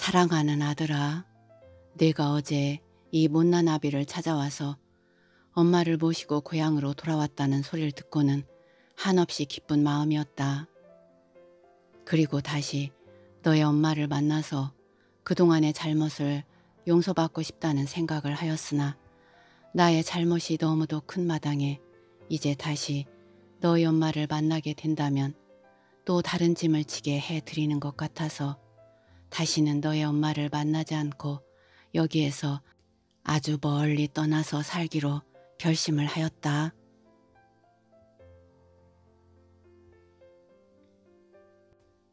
사랑하는 아들아, 내가 어제 이 못난 아비를 찾아와서 엄마를 모시고 고향으로 돌아왔다는 소리를 듣고는 한없이 기쁜 마음이었다. 그리고 다시 너의 엄마를 만나서 그동안의 잘못을 용서받고 싶다는 생각을 하였으나 나의 잘못이 너무도 큰 마당에 이제 다시 너의 엄마를 만나게 된다면 또 다른 짐을 지게 해드리는 것 같아서 다시는 너의 엄마를 만나지 않고 여기에서 아주 멀리 떠나서 살기로 결심을 하였다.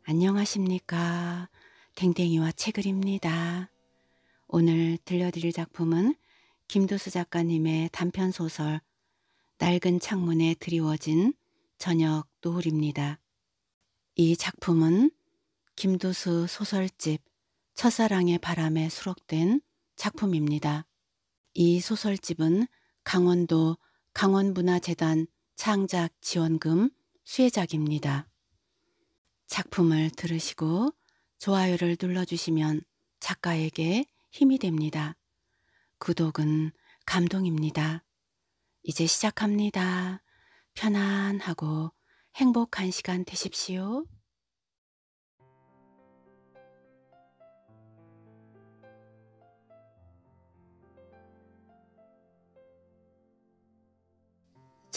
안녕하십니까. 댕댕이와 채글입니다. 오늘 들려드릴 작품은 김두수 작가님의 단편소설 낡은 창문에 드리워진 저녁 노을입니다. 이 작품은 김두수 소설집 첫사랑의 바람에 수록된 작품입니다. 이 소설집은 강원도 강원문화재단 창작 지원금 수혜작입니다. 작품을 들으시고 좋아요를 눌러주시면 작가에게 힘이 됩니다. 구독은 감동입니다. 이제 시작합니다. 편안하고 행복한 시간 되십시오.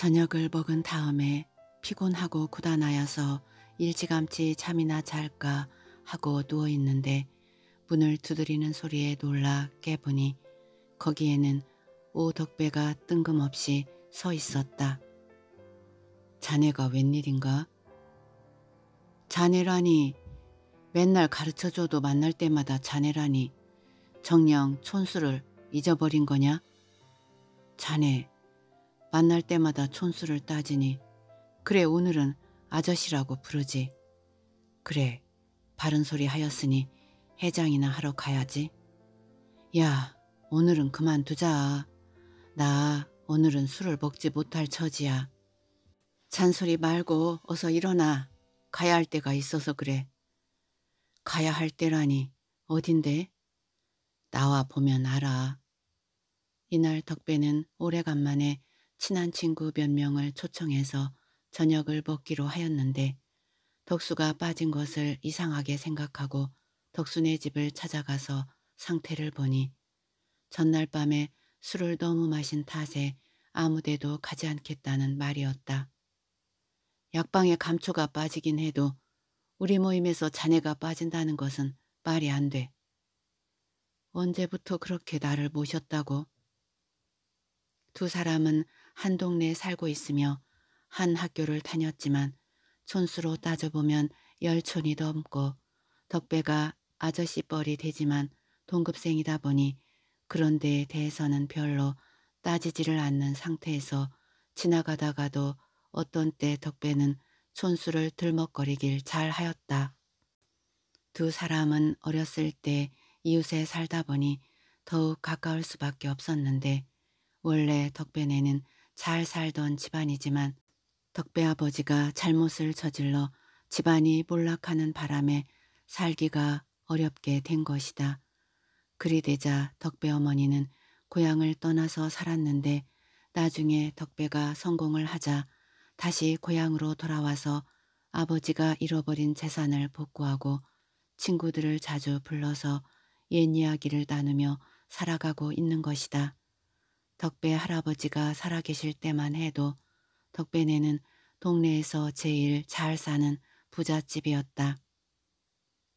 저녁을 먹은 다음에 피곤하고 고단하여서 일찌감치 잠이나 잘까 하고 누워있는데 문을 두드리는 소리에 놀라 깨보니 거기에는 오덕배가 뜬금없이 서 있었다. 자네가 웬일인가? 자네라니, 맨날 가르쳐줘도 만날 때마다 자네라니, 정녕 촌수를 잊어버린 거냐? 자네, 만날 때마다 촌수를 따지니 그래 오늘은 아저씨라고 부르지. 그래 바른 소리 하였으니 해장이나 하러 가야지. 야 오늘은 그만두자. 나 오늘은 술을 먹지 못할 처지야. 잔소리 말고 어서 일어나. 가야 할 때가 있어서 그래. 가야 할 때라니 어딘데? 나와 보면 알아. 이날 덕배는 오래간만에 친한 친구 몇 명을 초청해서 저녁을 먹기로 하였는데 덕수가 빠진 것을 이상하게 생각하고 덕수네 집을 찾아가서 상태를 보니 전날 밤에 술을 너무 마신 탓에 아무데도 가지 않겠다는 말이었다. 약방에 감초가 빠지긴 해도 우리 모임에서 자네가 빠진다는 것은 말이 안 돼. 언제부터 그렇게 나를 모셨다고? 두 사람은 한 동네에 살고 있으며 한 학교를 다녔지만 촌수로 따져보면 10촌이 넘고 덕배가 아저씨 뻘이 되지만 동급생이다 보니 그런 데에 대해서는 별로 따지지를 않는 상태에서 지나가다가도 어떤 때 덕배는 촌수를 들먹거리길 잘 하였다. 두 사람은 어렸을 때 이웃에 살다 보니 더욱 가까울 수밖에 없었는데 원래 덕배네는 잘 살던 집안이지만 덕배 아버지가 잘못을 저질러 집안이 몰락하는 바람에 살기가 어렵게 된 것이다. 그리 되자 덕배 어머니는 고향을 떠나서 살았는데 나중에 덕배가 성공을 하자 다시 고향으로 돌아와서 아버지가 잃어버린 재산을 복구하고 친구들을 자주 불러서 옛 이야기를 나누며 살아가고 있는 것이다. 덕배 할아버지가 살아계실 때만 해도 덕배네는 동네에서 제일 잘 사는 부잣집이었다.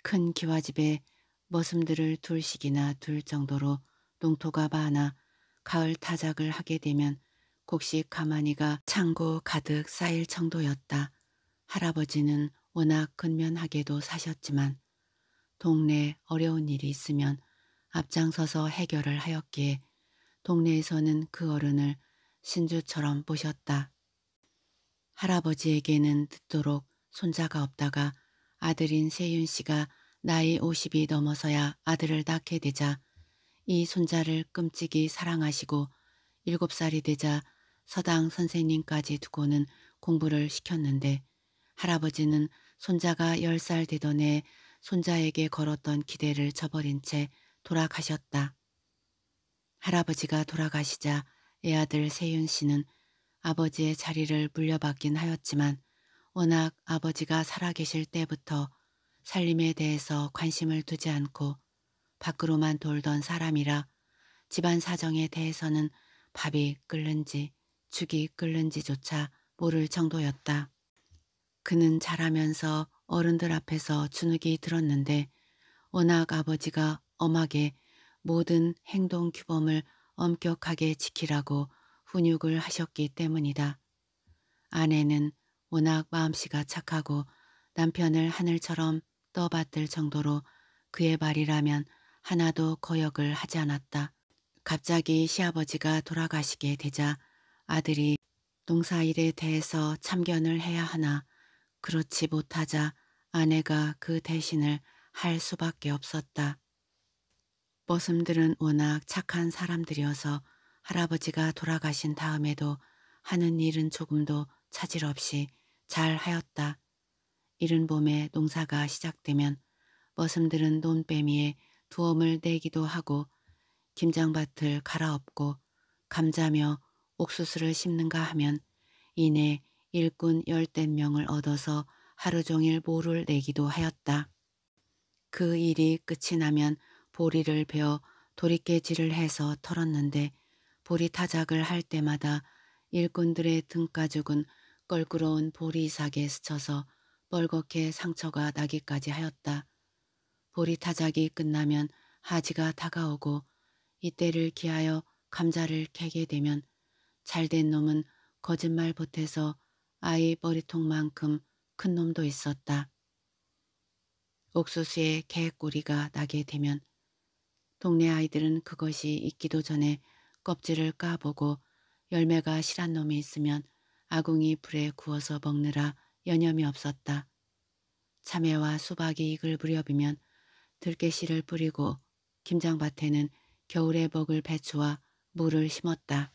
큰 기와집에 머슴들을 둘씩이나 둘 정도로 농토가 많아 가을 타작을 하게 되면 곡식 가마니가 창고 가득 쌓일 정도였다. 할아버지는 워낙 근면하게도 사셨지만 동네 어려운 일이 있으면 앞장서서 해결을 하였기에 동네에서는 그 어른을 신주처럼 모셨다. 할아버지에게는 늦도록 손자가 없다가 아들인 세윤 씨가 나이 50이 넘어서야 아들을 낳게 되자 이 손자를 끔찍이 사랑하시고 7살이 되자 서당 선생님까지 두고는 공부를 시켰는데 할아버지는 손자가 10살 되던 해 손자에게 걸었던 기대를 저버린 채 돌아가셨다. 할아버지가 돌아가시자 애아들 세윤 씨는 아버지의 자리를 물려받긴 하였지만 워낙 아버지가 살아계실 때부터 살림에 대해서 관심을 두지 않고 밖으로만 돌던 사람이라 집안 사정에 대해서는 밥이 끓는지 죽이 끓는지조차 모를 정도였다. 그는 자라면서 어른들 앞에서 주눅이 들었는데 워낙 아버지가 엄하게 모든 행동 규범을 엄격하게 지키라고 훈육을 하셨기 때문이다. 아내는 워낙 마음씨가 착하고 남편을 하늘처럼 떠받들 정도로 그의 말이라면 하나도 거역을 하지 않았다. 갑자기 시아버지가 돌아가시게 되자 아들이 농사일에 대해서 참견을 해야 하나 그렇지 못하자 아내가 그 대신을 할 수밖에 없었다. 머슴들은 워낙 착한 사람들이어서 할아버지가 돌아가신 다음에도 하는 일은 조금도 차질 없이 잘 하였다. 이른 봄에 농사가 시작되면 머슴들은 논배미에 두엄을 내기도 하고 김장밭을 갈아엎고 감자며 옥수수를 심는가 하면 이내 일꾼 10댓명을 얻어서 하루 종일 모를 내기도 하였다. 그 일이 끝이 나면 보리를 베어 도리깨질을 해서 털었는데 보리 타작을 할 때마다 일꾼들의 등가죽은 껄끄러운 보리삭에 스쳐서 뻘겋게 상처가 나기까지 하였다. 보리 타작이 끝나면 하지가 다가오고 이때를 기하여 감자를 캐게 되면 잘된 놈은 거짓말 보태서 아이 머리통만큼 큰 놈도 있었다. 옥수수에 개꼬리가 나게 되면 동네 아이들은 그것이 익기도 전에 껍질을 까보고 열매가 실한 놈이 있으면 아궁이 불에 구워서 먹느라 여념이 없었다. 참외와 수박이 익을 무렵이면 들깨씨를 뿌리고 김장밭에는 겨울에 먹을 배추와 무를 심었다.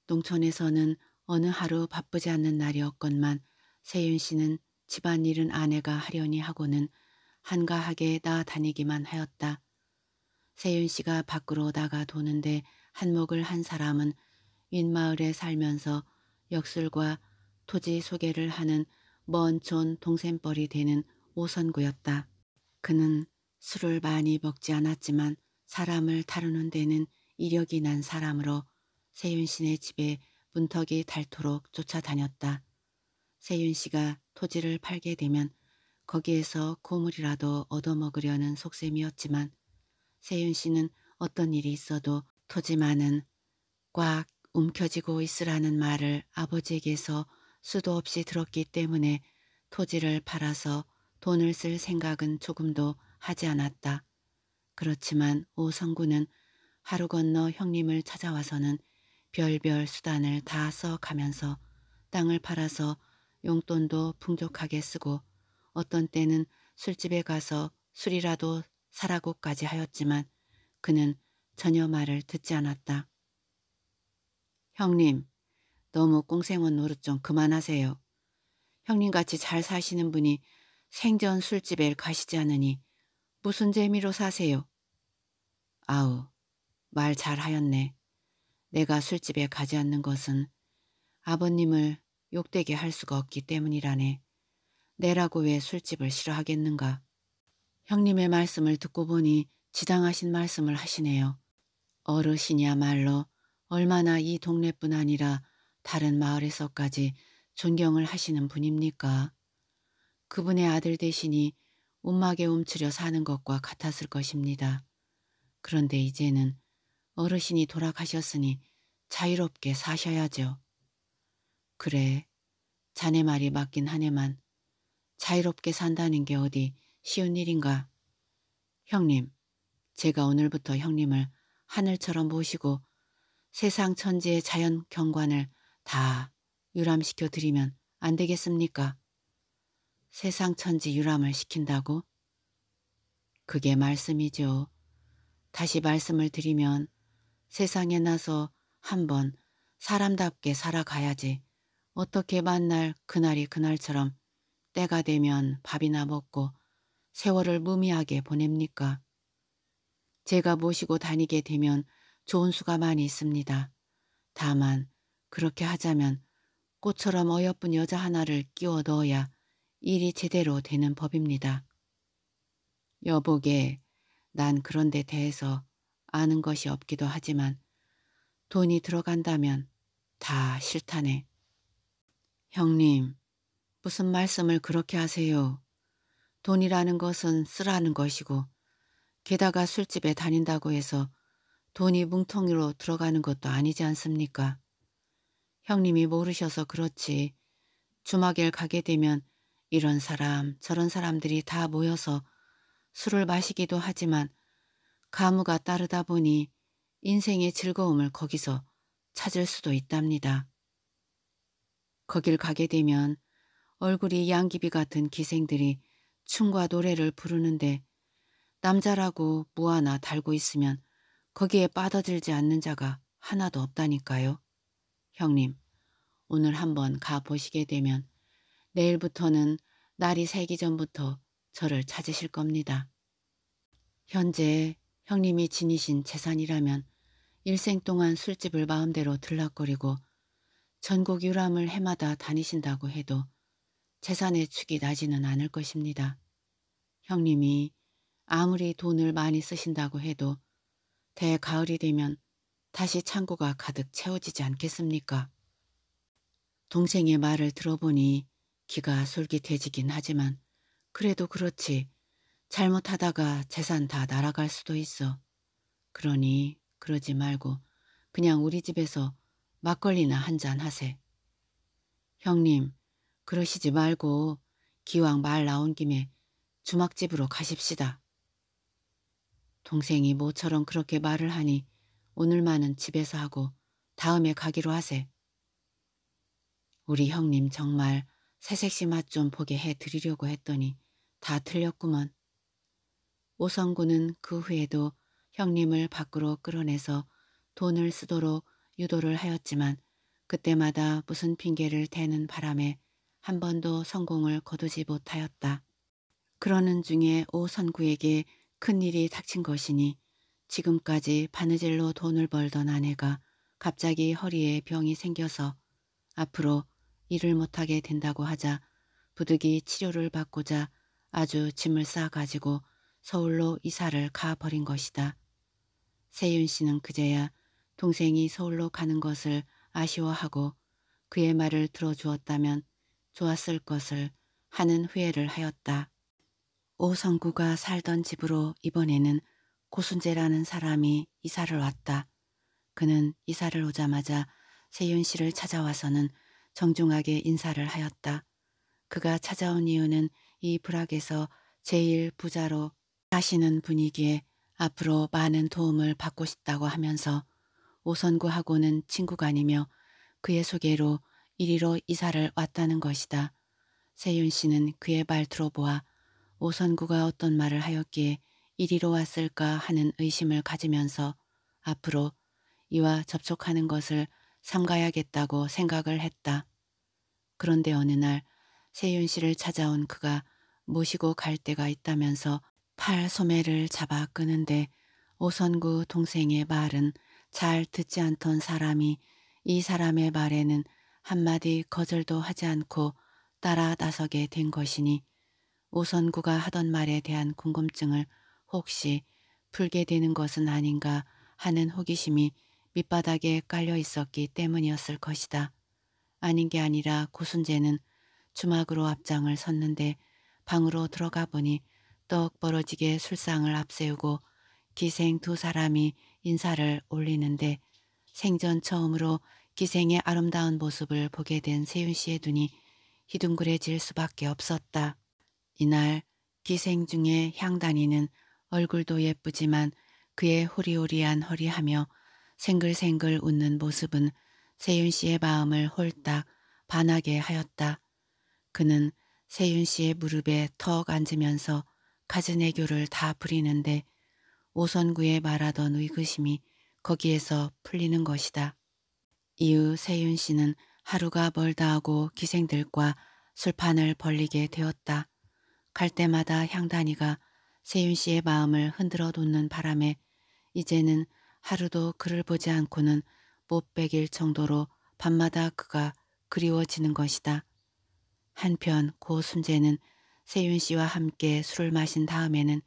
농촌에서는 어느 하루 바쁘지 않는 날이 없건만 세윤 씨는 집안일은 아내가 하려니 하고는 한가하게 나다니기만 하였다. 세윤 씨가 밖으로 나가 도는데 한몫을 한 사람은 윗마을에 살면서 역술과 토지 소개를 하는 먼 촌 동생뻘이 되는 오선구였다. 그는 술을 많이 먹지 않았지만 사람을 다루는 데는 이력이 난 사람으로 세윤 씨네 집에 문턱이 닳도록 쫓아다녔다. 세윤 씨가 토지를 팔게 되면 거기에서 고물이라도 얻어먹으려는 속셈이었지만 세윤 씨는 어떤 일이 있어도 토지만은 꽉 움켜쥐고 있으라는 말을 아버지에게서 수도 없이 들었기 때문에 토지를 팔아서 돈을 쓸 생각은 조금도 하지 않았다. 그렇지만 오성구는 하루 건너 형님을 찾아와서는 별별 수단을 다 써가면서 땅을 팔아서 용돈도 풍족하게 쓰고 어떤 때는 술집에 가서 술이라도 사라고까지 하였지만 그는 전혀 말을 듣지 않았다. 형님, 너무 꽁생원 노릇 좀 그만하세요. 형님같이 잘 사시는 분이 생전 술집에 가시지 않으니 무슨 재미로 사세요? 아우, 말 잘하였네. 내가 술집에 가지 않는 것은 아버님을 욕되게 할 수가 없기 때문이라네. 내라고 왜 술집을 싫어하겠는가. 형님의 말씀을 듣고 보니 지당하신 말씀을 하시네요. 어르신이야말로 얼마나 이 동네뿐 아니라 다른 마을에서까지 존경을 하시는 분입니까? 그분의 아들 대신이 움막에 움츠려 사는 것과 같았을 것입니다. 그런데 이제는 어르신이 돌아가셨으니 자유롭게 사셔야죠. 그래, 자네 말이 맞긴 하네만 자유롭게 산다는 게 어디 쉬운 일인가? 형님, 제가 오늘부터 형님을 하늘처럼 모시고 세상 천지의 자연 경관을 다 유람시켜 드리면 안 되겠습니까? 세상 천지 유람을 시킨다고? 그게 말씀이죠. 다시 말씀을 드리면 세상에 나서 한번 사람답게 살아가야지. 어떻게 만날 그날이 그날처럼 때가 되면 밥이나 먹고 세월을 무미하게 보냅니까? 제가 모시고 다니게 되면 좋은 수가 많이 있습니다. 다만 그렇게 하자면 꽃처럼 어여쁜 여자 하나를 끼워 넣어야 일이 제대로 되는 법입니다. 여보게, 난 그런 데 대해서 아는 것이 없기도 하지만 돈이 들어간다면 다 싫다네. 형님, 무슨 말씀을 그렇게 하세요. 돈이라는 것은 쓰라는 것이고 게다가 술집에 다닌다고 해서 돈이 뭉텅이로 들어가는 것도 아니지 않습니까? 형님이 모르셔서 그렇지 주막에 가게 되면 이런 사람 저런 사람들이 다 모여서 술을 마시기도 하지만 가무가 따르다 보니 인생의 즐거움을 거기서 찾을 수도 있답니다. 거길 가게 되면 얼굴이 양귀비 같은 기생들이 춤과 노래를 부르는데 남자라고 무 하나 달고 있으면 거기에 빠져들지 않는 자가 하나도 없다니까요. 형님, 오늘 한번 가보시게 되면 내일부터는 날이 새기 전부터 저를 찾으실 겁니다. 현재 형님이 지니신 재산이라면 일생 동안 술집을 마음대로 들락거리고 전국 유람을 해마다 다니신다고 해도 재산의 축이 나지는 않을 것입니다. 형님이 아무리 돈을 많이 쓰신다고 해도 대가을이 되면 다시 창고가 가득 채워지지 않겠습니까? 동생의 말을 들어보니 기가 솔깃해지긴 하지만 그래도 그렇지 잘못하다가 재산 다 날아갈 수도 있어. 그러니 그러지 말고 그냥 우리 집에서 막걸리나 한잔 하세. 형님, 그러시지 말고 기왕 말 나온 김에 주막집으로 가십시다. 동생이 모처럼 그렇게 말을 하니 오늘만은 집에서 하고 다음에 가기로 하세. 우리 형님 정말 새색시 맛 좀 보게 해드리려고 했더니 다 틀렸구먼. 오성구는 그 후에도 형님을 밖으로 끌어내서 돈을 쓰도록 유도를 하였지만 그때마다 무슨 핑계를 대는 바람에 한 번도 성공을 거두지 못하였다. 그러는 중에 오선구에게 큰일이 닥친 것이니 지금까지 바느질로 돈을 벌던 아내가 갑자기 허리에 병이 생겨서 앞으로 일을 못하게 된다고 하자 부득이 치료를 받고자 아주 짐을 싸가지고 서울로 이사를 가버린 것이다. 세윤 씨는 그제야 동생이 서울로 가는 것을 아쉬워하고 그의 말을 들어주었다면 좋았을 것을 하는 후회를 하였다. 오성구가 살던 집으로 이번에는 고순재라는 사람이 이사를 왔다. 그는 이사를 오자마자 세윤 씨를 찾아와서는 정중하게 인사를 하였다. 그가 찾아온 이유는 이 불악에서 제일 부자로 사시는 분이기에 앞으로 많은 도움을 받고 싶다고 하면서 오선구하고는 친구간이며 그의 소개로 이리로 이사를 왔다는 것이다. 세윤 씨는 그의 말 들어보아 오선구가 어떤 말을 하였기에 이리로 왔을까 하는 의심을 가지면서 앞으로 이와 접촉하는 것을 삼가야겠다고 생각을 했다. 그런데 어느 날 세윤 씨를 찾아온 그가 모시고 갈 데가 있다면서 팔 소매를 잡아 끄는데 오선구 동생의 말은 잘 듣지 않던 사람이 이 사람의 말에는 한마디 거절도 하지 않고 따라 나서게 된 것이니 오선구가 하던 말에 대한 궁금증을 혹시 풀게 되는 것은 아닌가 하는 호기심이 밑바닥에 깔려 있었기 때문이었을 것이다. 아닌 게 아니라 고순재는 주막으로 앞장을 섰는데 방으로 들어가 보니 떡 벌어지게 술상을 앞세우고 기생 두 사람이 인사를 올리는데 생전 처음으로 기생의 아름다운 모습을 보게 된 세윤 씨의 눈이 희둥그레질 수밖에 없었다. 이날 기생 중에 향단이는 얼굴도 예쁘지만 그의 호리호리한 허리하며 생글생글 웃는 모습은 세윤 씨의 마음을 홀딱 반하게 하였다. 그는 세윤 씨의 무릎에 턱 앉으면서 갖은 애교를 다 부리는데 오선구의 말하던 의구심이 거기에서 풀리는 것이다. 이후 세윤 씨는 하루가 멀다 하고 기생들과 술판을 벌리게 되었다. 갈 때마다 향단이가 세윤 씨의 마음을 흔들어 놓는 바람에 이제는 하루도 그를 보지 않고는 못 베길 정도로 밤마다 그가 그리워지는 것이다. 한편 고 순재는 세윤 씨와 함께 술을 마신 다음에는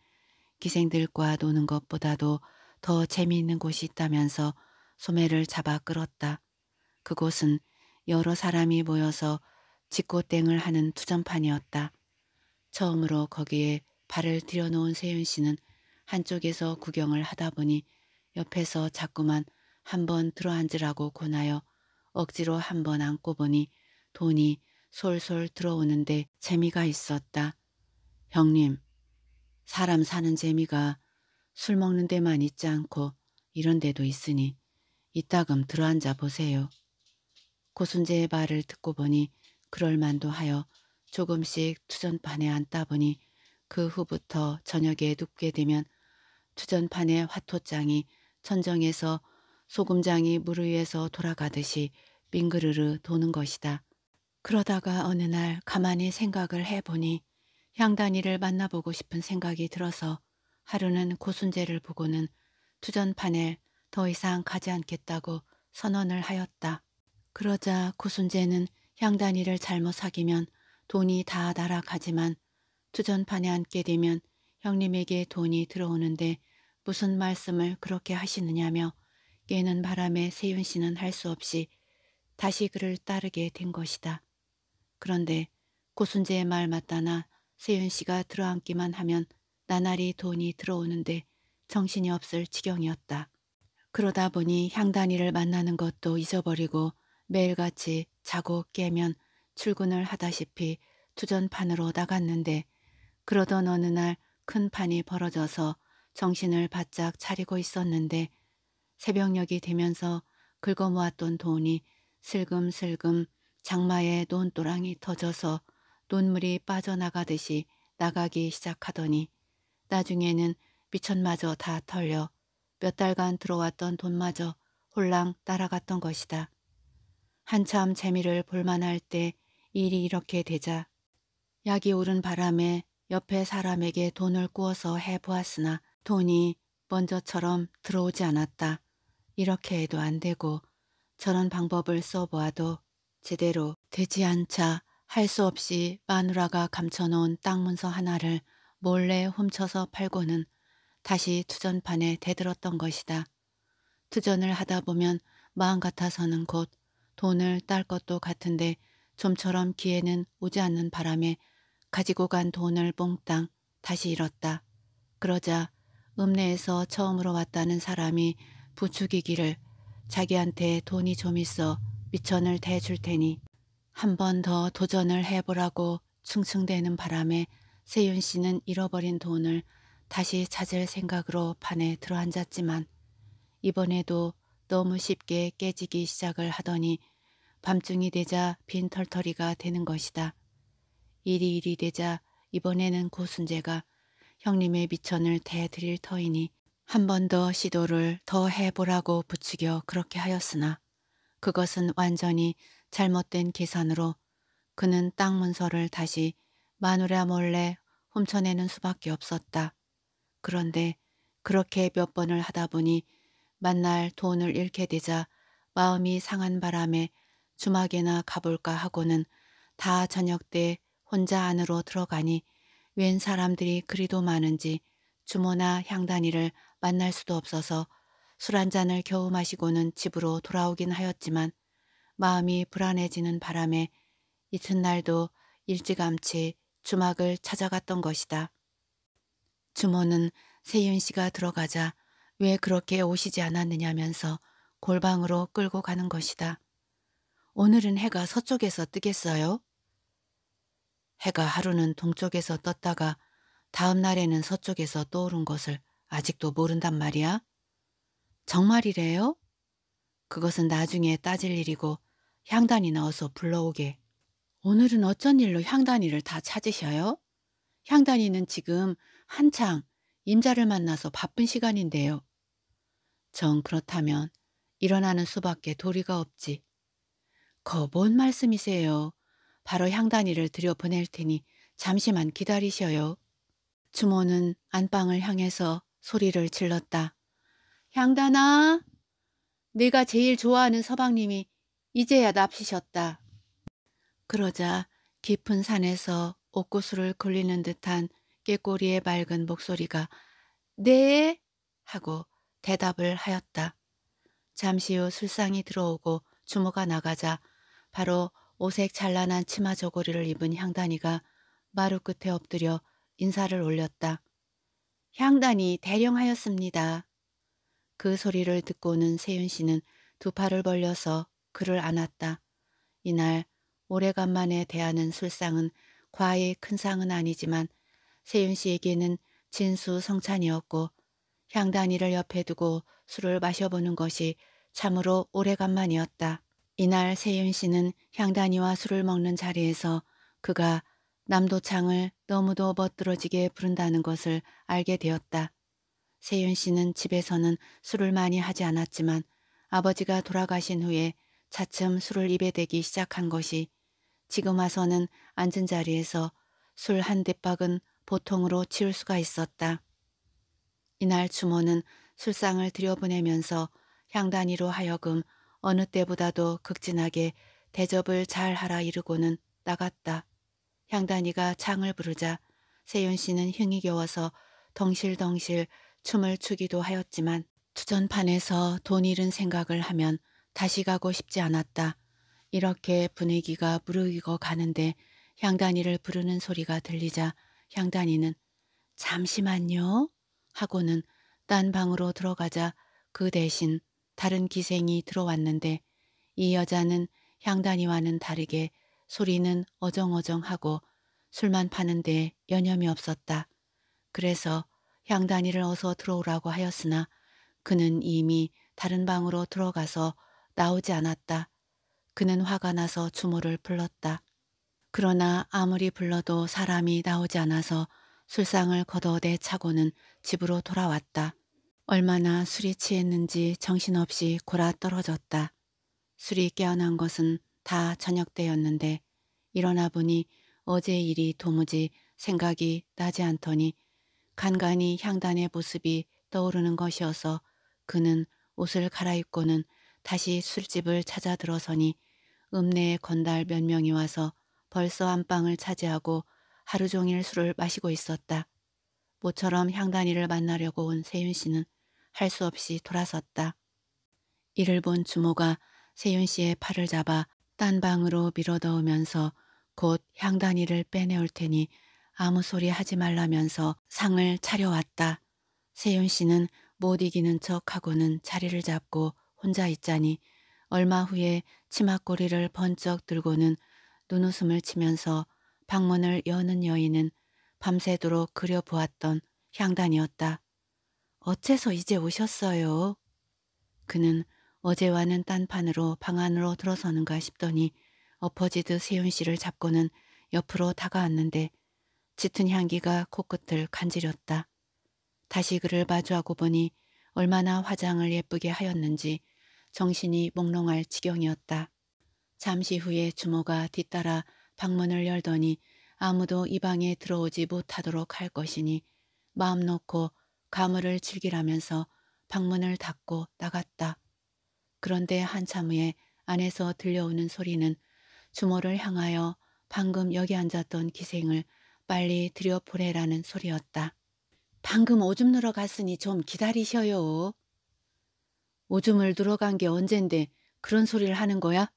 기생들과 노는 것보다도 더 재미있는 곳이 있다면서 소매를 잡아 끌었다. 그곳은 여러 사람이 모여서 직고땡을 하는 투전판이었다. 처음으로 거기에 발을 들여놓은 세윤 씨는 한쪽에서 구경을 하다 보니 옆에서 자꾸만 한번 들어앉으라고 권하여 억지로 한번 앉고 보니 돈이 솔솔 들어오는데 재미가 있었다. 형님, 사람 사는 재미가 술 먹는 데만 있지 않고 이런 데도 있으니 이따금 들어앉아 보세요. 고순재의 말을 듣고 보니 그럴 만도 하여 조금씩 투전판에 앉다 보니 그 후부터 저녁에 눕게 되면 투전판의 화토장이 천정에서 소금장이 물 위에서 돌아가듯이 빙그르르 도는 것이다. 그러다가 어느 날 가만히 생각을 해보니 향단이를 만나보고 싶은 생각이 들어서 하루는 고순재를 보고는 투전판에 더 이상 가지 않겠다고 선언을 하였다. 그러자 고순재는 향단이를 잘못 사귀면 돈이 다 날아가지만 투전판에 앉게 되면 형님에게 돈이 들어오는데 무슨 말씀을 그렇게 하시느냐며 깨는 바람에 세윤 씨는 할 수 없이 다시 그를 따르게 된 것이다. 그런데 고순재의 말 맞다나 세윤 씨가 들어앉기만 하면 나날이 돈이 들어오는데 정신이 없을 지경이었다. 그러다 보니 향단이를 만나는 것도 잊어버리고 매일같이 자고 깨면 출근을 하다시피 투전판으로 나갔는데 그러던 어느 날 큰 판이 벌어져서 정신을 바짝 차리고 있었는데 새벽녘이 되면서 긁어모았던 돈이 슬금슬금 장마에 논도랑이 터져서 논물이 빠져나가듯이 나가기 시작하더니 나중에는 미천마저 다 털려 몇 달간 들어왔던 돈마저 홀랑 따라갔던 것이다. 한참 재미를 볼만할 때 일이 이렇게 되자 약이 오른 바람에 옆에 사람에게 돈을 꾸어서 해보았으나 돈이 먼저처럼 들어오지 않았다. 이렇게 해도 안 되고 저런 방법을 써보아도 제대로 되지 않자 할 수 없이 마누라가 감춰놓은 땅 문서 하나를 몰래 훔쳐서 팔고는 다시 투전판에 대들었던 것이다. 투전을 하다 보면 마음 같아서는 곧 돈을 딸 것도 같은데 좀처럼 기회는 오지 않는 바람에 가지고 간 돈을 몽땅 다시 잃었다. 그러자 읍내에서 처음으로 왔다는 사람이 부추기기를 자기한테 돈이 좀 있어 미천을 대줄 테니 한 번 더 도전을 해보라고 층층대는 바람에 세윤 씨는 잃어버린 돈을 다시 찾을 생각으로 판에 들어앉았지만 이번에도 너무 쉽게 깨지기 시작을 하더니 밤중이 되자 빈털터리가 되는 것이다. 일이 되자 이번에는 고순재가 형님의 미천을 대드릴 터이니 한 번 더 시도를 더 해보라고 부추겨 그렇게 하였으나 그것은 완전히 잘못된 계산으로 그는 땅 문서를 다시 마누라 몰래 훔쳐내는 수밖에 없었다. 그런데 그렇게 몇 번을 하다 보니 만날 돈을 잃게 되자 마음이 상한 바람에 주막에나 가볼까 하고는 다 저녁 때 혼자 안으로 들어가니 웬 사람들이 그리도 많은지 주모나 향단이를 만날 수도 없어서 술 한 잔을 겨우 마시고는 집으로 돌아오긴 하였지만 마음이 불안해지는 바람에 이튿날도 일찌감치 주막을 찾아갔던 것이다. 주모는 세윤 씨가 들어가자 왜 그렇게 오시지 않았느냐면서 골방으로 끌고 가는 것이다. 오늘은 해가 서쪽에서 뜨겠어요? 해가 하루는 동쪽에서 떴다가 다음 날에는 서쪽에서 떠오른 것을 아직도 모른단 말이야? 정말이래요? 그것은 나중에 따질 일이고 향단이 나와서 불러오게. 오늘은 어쩐 일로 향단이를 다 찾으셔요? 향단이는 지금 한창 임자를 만나서 바쁜 시간인데요. 정 그렇다면 일어나는 수밖에 도리가 없지. 뭔 말씀이세요? 바로 향단이를 들여보낼 테니 잠시만 기다리셔요. 주모는 안방을 향해서 소리를 질렀다. 향단아, 네가 제일 좋아하는 서방님이 이제야 납시셨다. 그러자 깊은 산에서 옥구슬을 굴리는 듯한 꾀꼬리의 맑은 목소리가 네? 하고 대답을 하였다. 잠시 후 술상이 들어오고 주모가 나가자 바로 오색 찬란한 치마 저고리를 입은 향단이가 마루 끝에 엎드려 인사를 올렸다. 향단이 대령하였습니다. 그 소리를 듣고는 세윤 씨는 두 팔을 벌려서 그를 안았다. 이날 오래간만에 대하는 술상은 과히 큰 상은 아니지만 세윤 씨에게는 진수성찬이었고 향단이를 옆에 두고 술을 마셔보는 것이 참으로 오래간만이었다. 이날 세윤 씨는 향단이와 술을 먹는 자리에서 그가 남도창을 너무도 멋들어지게 부른다는 것을 알게 되었다. 세윤 씨는 집에서는 술을 많이 하지 않았지만 아버지가 돌아가신 후에 차츰 술을 입에 대기 시작한 것이 지금 와서는 앉은 자리에서 술 한 대박은 보통으로 치울 수가 있었다. 이날 주모는 술상을 들여보내면서 향단이로 하여금 어느 때보다도 극진하게 대접을 잘 하라 이르고는 나갔다. 향단이가 창을 부르자 세윤 씨는 힘이 겨워서 덩실덩실 춤을 추기도 하였지만 투전판에서 돈 잃은 생각을 하면 다시 가고 싶지 않았다. 이렇게 분위기가 무르익어 가는데 향단이를 부르는 소리가 들리자 향단이는 잠시만요 하고는 딴 방으로 들어가자 그 대신 다른 기생이 들어왔는데 이 여자는 향단이와는 다르게 소리는 어정어정하고 술만 파는데 여념이 없었다. 그래서 향단이를 어서 들어오라고 하였으나 그는 이미 다른 방으로 들어가서 나오지 않았다. 그는 화가 나서 주모를 불렀다. 그러나 아무리 불러도 사람이 나오지 않아서 술상을 걷어대 차고는 집으로 돌아왔다. 얼마나 술이 취했는지 정신없이 골아 떨어졌다. 술이 깨어난 것은 다 저녁 때였는데 일어나 보니 어제 일이 도무지 생각이 나지 않더니 간간히 향단의 모습이 떠오르는 것이어서 그는 옷을 갈아입고는 다시 술집을 찾아 들어서니 읍내에 건달 몇 명이 와서 벌써 안방을 차지하고 하루 종일 술을 마시고 있었다. 모처럼 향단이를 만나려고 온 세윤 씨는 할 수 없이 돌아섰다. 이를 본 주모가 세윤 씨의 팔을 잡아 딴 방으로 밀어넣으면서 곧 향단이를 빼내올 테니 아무 소리 하지 말라면서 상을 차려왔다. 세윤 씨는 못 이기는 척하고는 자리를 잡고 혼자 있자니 얼마 후에 치맛꼬리를 번쩍 들고는 눈웃음을 치면서 방문을 여는 여인은 밤새도록 그려보았던 향단이었다. 어째서 이제 오셨어요? 그는 어제와는 딴판으로 방 안으로 들어서는가 싶더니 엎어지듯 세윤 씨를 잡고는 옆으로 다가왔는데 짙은 향기가 코끝을 간지렸다. 다시 그를 마주하고 보니 얼마나 화장을 예쁘게 하였는지 정신이 몽롱할 지경이었다. 잠시 후에 주모가 뒤따라 방문을 열더니 아무도 이 방에 들어오지 못하도록 할 것이니 마음 놓고 가물을 즐기라면서 방문을 닫고 나갔다. 그런데 한참 후에 안에서 들려오는 소리는 주모를 향하여 방금 여기 앉았던 기생을 빨리 들여보내라는 소리였다. 방금 오줌 누러 갔으니 좀 기다리셔요. 오줌을 누러 간 게 언젠데 그런 소리를 하는 거야?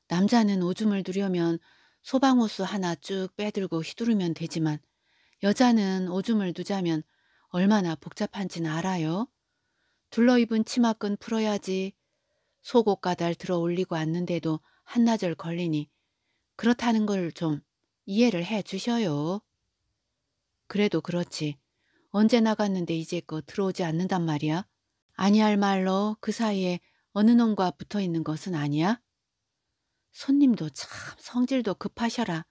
남자는 오줌을 누려면 소방호수 하나 쭉 빼들고 휘두르면 되지만 여자는 오줌을 누자면 얼마나 복잡한지는 알아요? 둘러입은 치마끈 풀어야지. 속옷 가달 들어 올리고 앉는데도 한나절 걸리니 그렇다는 걸 좀 이해를 해 주셔요. 그래도 그렇지. 언제 나갔는데 이제껏 들어오지 않는단 말이야? 아니할 말로 그 사이에 어느 놈과 붙어 있는 것은 아니야? 손님도 참 성질도 급하셔라.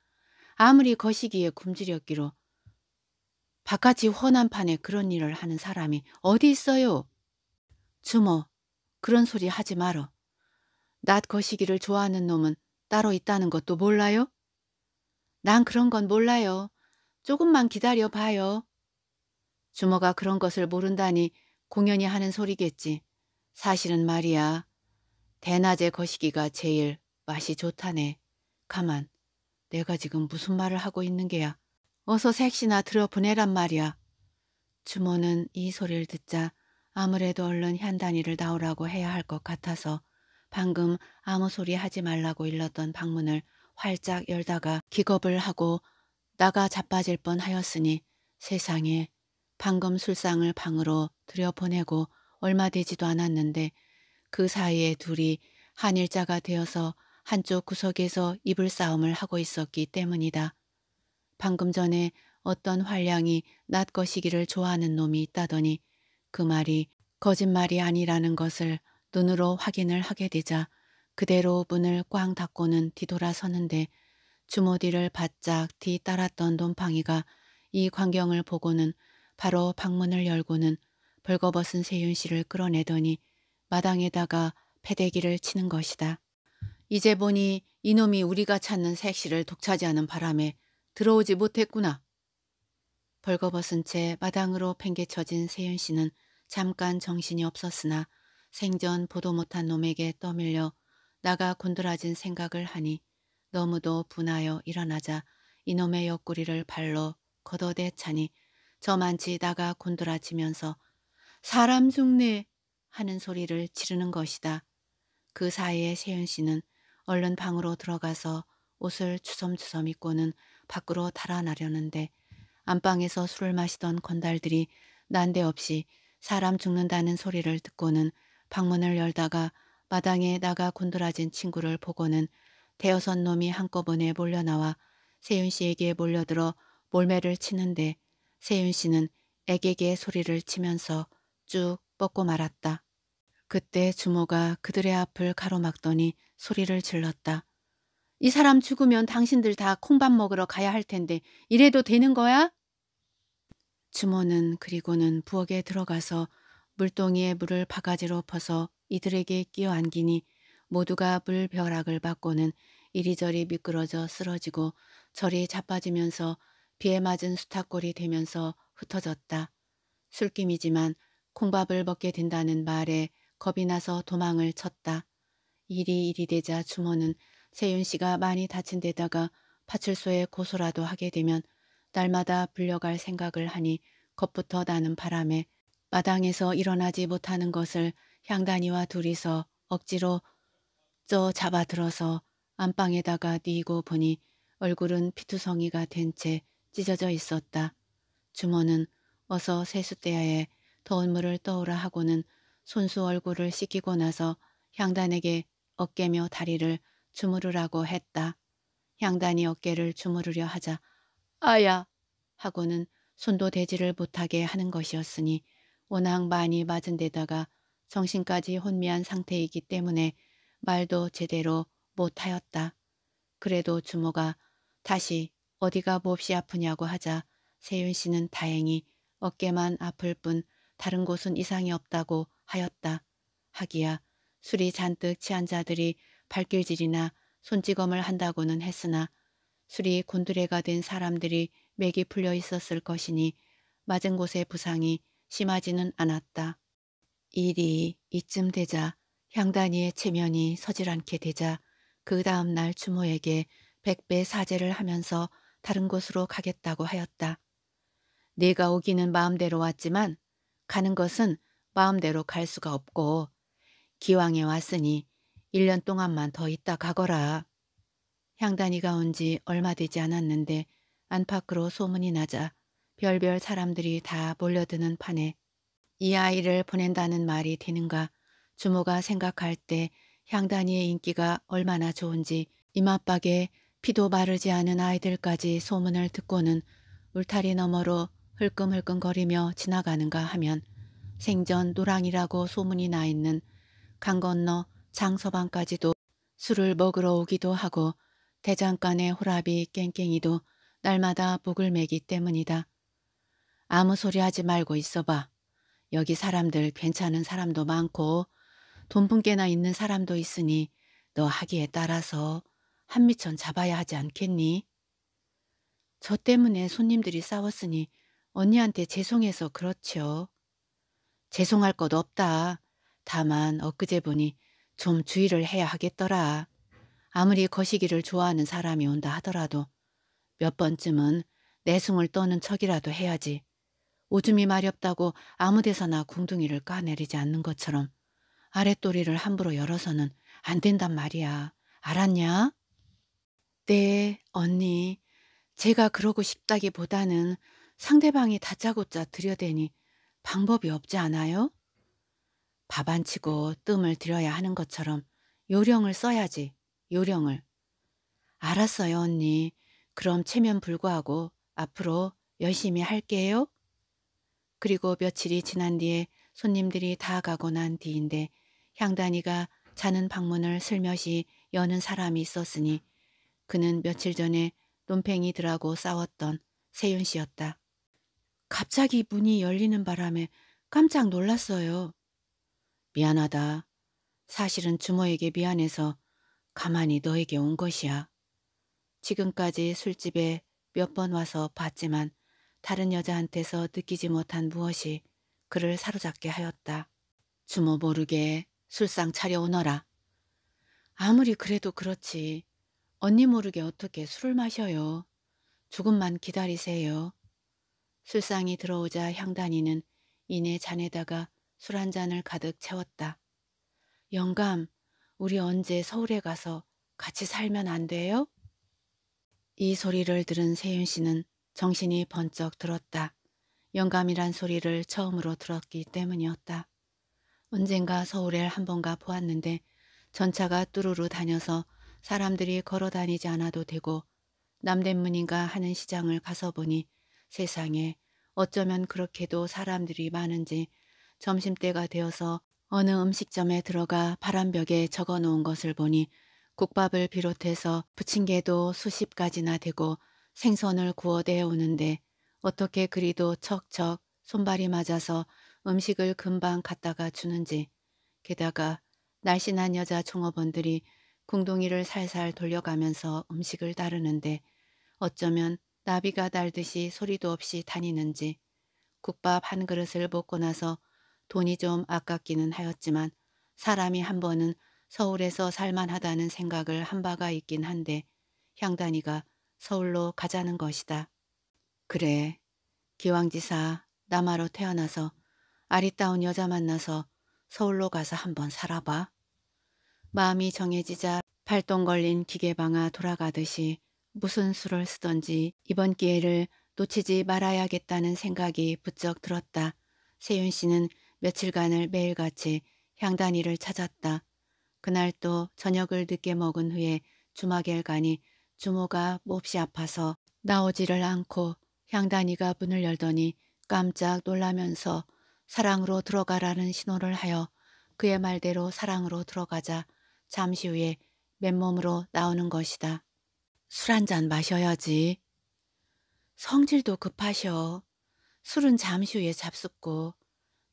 아무리 거시기에 굶주렸기로 바깥이 훤한 판에 그런 일을 하는 사람이 어디 있어요? 주모, 그런 소리 하지 말어. 낮 거시기를 좋아하는 놈은 따로 있다는 것도 몰라요? 난 그런 건 몰라요. 조금만 기다려 봐요. 주모가 그런 것을 모른다니 공연히 하는 소리겠지. 사실은 말이야. 대낮에 거시기가 제일 맛이 좋다네. 가만, 내가 지금 무슨 말을 하고 있는 게야. 어서 색시나 들어보내란 말이야. 주모는 이 소리를 듣자 아무래도 얼른 현단이를 나오라고 해야 할 것 같아서 방금 아무 소리 하지 말라고 일렀던 방문을 활짝 열다가 기겁을 하고 나가 자빠질 뻔하였으니 세상에 방금 술상을 방으로 들여보내고 얼마 되지도 않았는데 그 사이에 둘이 한일자가 되어서 한쪽 구석에서 이불 싸움을 하고 있었기 때문이다. 방금 전에 어떤 활량이 낫 것이기를 좋아하는 놈이 있다더니 그 말이 거짓말이 아니라는 것을 눈으로 확인을 하게 되자 그대로 문을 꽝 닫고는 뒤돌아서는데 주모 뒤를 바짝 뒤따랐던 돔팡이가 이 광경을 보고는 바로 방문을 열고는 벌거벗은 세윤 씨를 끌어내더니 마당에다가 패대기를 치는 것이다. 이제 보니 이놈이 우리가 찾는 색시를 독차지하는 바람에 들어오지 못했구나. 벌거벗은 채 마당으로 팽개쳐진 세윤 씨는 잠깐 정신이 없었으나 생전 보도 못한 놈에게 떠밀려 나가 곤드라진 생각을 하니 너무도 분하여 일어나자 이놈의 옆구리를 발로 걷어대차니 저만치 나가 곤드라치면서 사람 죽네 하는 소리를 지르는 것이다. 그 사이에 세윤 씨는 얼른 방으로 들어가서 옷을 주섬주섬 입고는 밖으로 달아나려는데 안방에서 술을 마시던 건달들이 난데없이 사람 죽는다는 소리를 듣고는 방문을 열다가 마당에 나가 곤드라진 친구를 보고는 대여섯 놈이 한꺼번에 몰려나와 세윤 씨에게 몰려들어 몰매를 치는데 세윤 씨는 애게게 소리를 치면서 쭉 뻗고 말았다. 그때 주모가 그들의 앞을 가로막더니 소리를 질렀다. 이 사람 죽으면 당신들 다 콩밥 먹으러 가야 할 텐데 이래도 되는 거야? 주모는 그리고는 부엌에 들어가서 물동이에 물을 바가지로 퍼서 이들에게 끼어 안기니 모두가 물벼락을 받고는 이리저리 미끄러져 쓰러지고 저리 자빠지면서 비에 맞은 수탉골이 되면서 흩어졌다. 술김이지만 콩밥을 먹게 된다는 말에 겁이 나서 도망을 쳤다. 일이 되자 주모는 세윤 씨가 많이 다친 데다가 파출소에 고소라도 하게 되면 날마다 불려갈 생각을 하니 겁부터 나는 바람에 마당에서 일어나지 못하는 것을 향단이와 둘이서 억지로 잡아들어서 안방에다가 뉘고 보니 얼굴은 피투성이가 된 채 찢어져 있었다. 주모는 어서 세숫대야에 더운 물을 떠오라 하고는 손수 얼굴을 씻기고 나서 향단에게 어깨며 다리를 주무르라고 했다. 향단이 어깨를 주무르려 하자 아야 하고는 손도 대지를 못하게 하는 것이었으니 워낙 많이 맞은 데다가 정신까지 혼미한 상태이기 때문에 말도 제대로 못하였다. 그래도 주모가 다시 어디가 몹시 아프냐고 하자 세윤 씨는 다행히 어깨만 아플 뿐 다른 곳은 이상이 없다고 하였다. 하기야 술이 잔뜩 취한 자들이 발길질이나 손찌검을 한다고는 했으나 술이 곤두레가 된 사람들이 맥이 풀려 있었을 것이니 맞은 곳의 부상이 심하지는 않았다. 일이 이쯤 되자 향단이의 체면이 서질 않게 되자 그 다음 날 주모에게 100배 사죄를 하면서 다른 곳으로 가겠다고 하였다. 네가 오기는 마음대로 왔지만 가는 것은 마음대로 갈 수가 없고 기왕에 왔으니 1년 동안만 더 있다 가거라. 향단이가 온 지 얼마 되지 않았는데 안팎으로 소문이 나자 별별 사람들이 다 몰려드는 판에 이 아이를 보낸다는 말이 되는가 주모가 생각할 때 향단이의 인기가 얼마나 좋은지 이맛박에 피도 마르지 않은 아이들까지 소문을 듣고는 울타리 너머로 흘끔흘끔거리며 지나가는가 하면 생전 노랑이라고 소문이 나 있는 강 건너 장서방까지도 술을 먹으러 오기도 하고 대장간의 호랍이 깽깽이도 날마다 목을 매기 때문이다. 아무 소리 하지 말고 있어봐. 여기 사람들 괜찮은 사람도 많고 돈 분께나 있는 사람도 있으니 너 하기에 따라서 한미천 잡아야 하지 않겠니? 저 때문에 손님들이 싸웠으니 언니한테 죄송해서 그렇죠. 죄송할 것 없다. 다만 엊그제 보니 좀 주의를 해야 하겠더라. 아무리 거시기를 좋아하는 사람이 온다 하더라도 몇 번쯤은 내숭을 떠는 척이라도 해야지. 오줌이 마렵다고 아무 데서나 궁둥이를 까내리지 않는 것처럼 아랫도리를 함부로 열어서는 안 된단 말이야. 알았냐? 네, 언니. 제가 그러고 싶다기보다는 상대방이 다짜고짜 들여대니 방법이 없지 않아요? 밥 안 치고 뜸을 들여야 하는 것처럼 요령을 써야지, 요령을. 알았어요, 언니. 그럼 체면 불구하고 앞으로 열심히 할게요. 그리고 며칠이 지난 뒤에 손님들이 다 가고 난 뒤인데 향단이가 자는 방문을 슬며시 여는 사람이 있었으니 그는 며칠 전에 논팽이들하고 싸웠던 세윤 씨였다. 갑자기 문이 열리는 바람에 깜짝 놀랐어요. 미안하다. 사실은 주모에게 미안해서 가만히 너에게 온 것이야. 지금까지 술집에 몇 번 와서 봤지만 다른 여자한테서 느끼지 못한 무엇이 그를 사로잡게 하였다. 주모 모르게 술상 차려오너라. 아무리 그래도 그렇지. 언니 모르게 어떻게 술을 마셔요. 조금만 기다리세요. 술상이 들어오자 향단이는 이내 잔에다가 술 한 잔을 가득 채웠다. 영감, 우리 언제 서울에 가서 같이 살면 안 돼요? 이 소리를 들은 세윤 씨는 정신이 번쩍 들었다. 영감이란 소리를 처음으로 들었기 때문이었다. 언젠가 서울에 한 번 가 보았는데 전차가 뚜루루 다녀서 사람들이 걸어 다니지 않아도 되고 남대문인가 하는 시장을 가서 보니 세상에 어쩌면 그렇게도 사람들이 많은지 점심때가 되어서 어느 음식점에 들어가 바람벽에 적어 놓은 것을 보니 국밥을 비롯해서 부침개도 수십 가지나 되고 생선을 구워 대오는데 어떻게 그리도 척척 손발이 맞아서 음식을 금방 갖다가 주는지 게다가 날씬한 여자 종업원들이 궁둥이를 살살 돌려가면서 음식을 따르는데 어쩌면 나비가 달듯이 소리도 없이 다니는지 국밥 한 그릇을 먹고 나서 돈이 좀 아깝기는 하였지만 사람이 한 번은 서울에서 살만하다는 생각을 한 바가 있긴 한데 향단이가 서울로 가자는 것이다. 그래, 기왕지사 남아로 태어나서 아리따운 여자 만나서 서울로 가서 한번 살아봐. 마음이 정해지자 발동 걸린 기계방아 돌아가듯이 무슨 수를 쓰던지 이번 기회를 놓치지 말아야겠다는 생각이 부쩍 들었다. 세윤 씨는 며칠간을 매일같이 향단이를 찾았다. 그날 또 저녁을 늦게 먹은 후에 주막에 가니 주모가 몹시 아파서 나오지를 않고 향단이가 문을 열더니 깜짝 놀라면서 사랑으로 들어가라는 신호를 하여 그의 말대로 사랑으로 들어가자 잠시 후에 맨몸으로 나오는 것이다. 술 한 잔 마셔야지. 성질도 급하셔. 술은 잠시 후에 잡숫고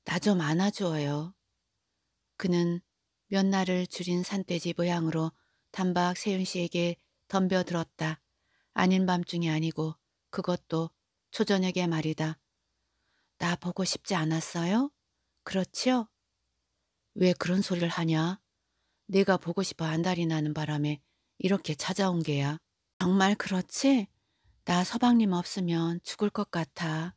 나 좀 안아주어요. 그는 몇 날을 줄인 산돼지 모양으로 단박 세윤 씨에게 덤벼들었다. 아닌 밤중이 아니고 그것도 초저녁에 말이다. 나 보고 싶지 않았어요? 그렇지요? 왜 그런 소리를 하냐? 내가 보고 싶어 안달이 나는 바람에 이렇게 찾아온 게야. 정말 그렇지? 나 서방님 없으면 죽을 것 같아.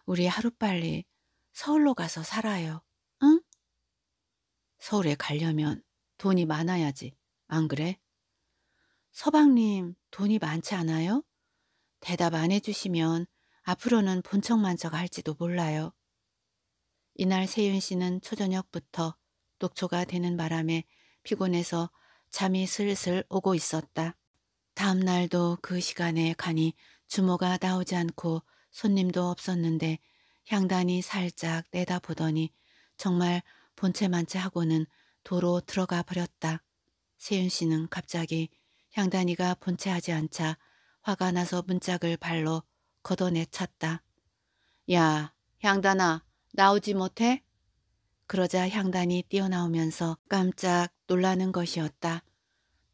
우리 하루빨리 서울로 가서 살아요. 응? 서울에 가려면 돈이 많아야지. 안 그래? 서방님 돈이 많지 않아요? 대답 안 해주시면 앞으로는 본척만척 할지도 몰라요. 이날 세윤 씨는 초저녁부터 녹초가 되는 바람에 피곤해서 잠이 슬슬 오고 있었다. 다음 날도 그 시간에 가니 주모가 나오지 않고 손님도 없었는데 향단이 살짝 내다보더니 정말 본체만체 하고는 도로 들어가 버렸다. 세윤 씨는 갑자기 향단이가 본체하지 않자 화가 나서 문짝을 발로 걷어내찼다. 야, 향단아, 나오지 못해? 그러자 향단이 뛰어나오면서 깜짝 놀라는 것이었다.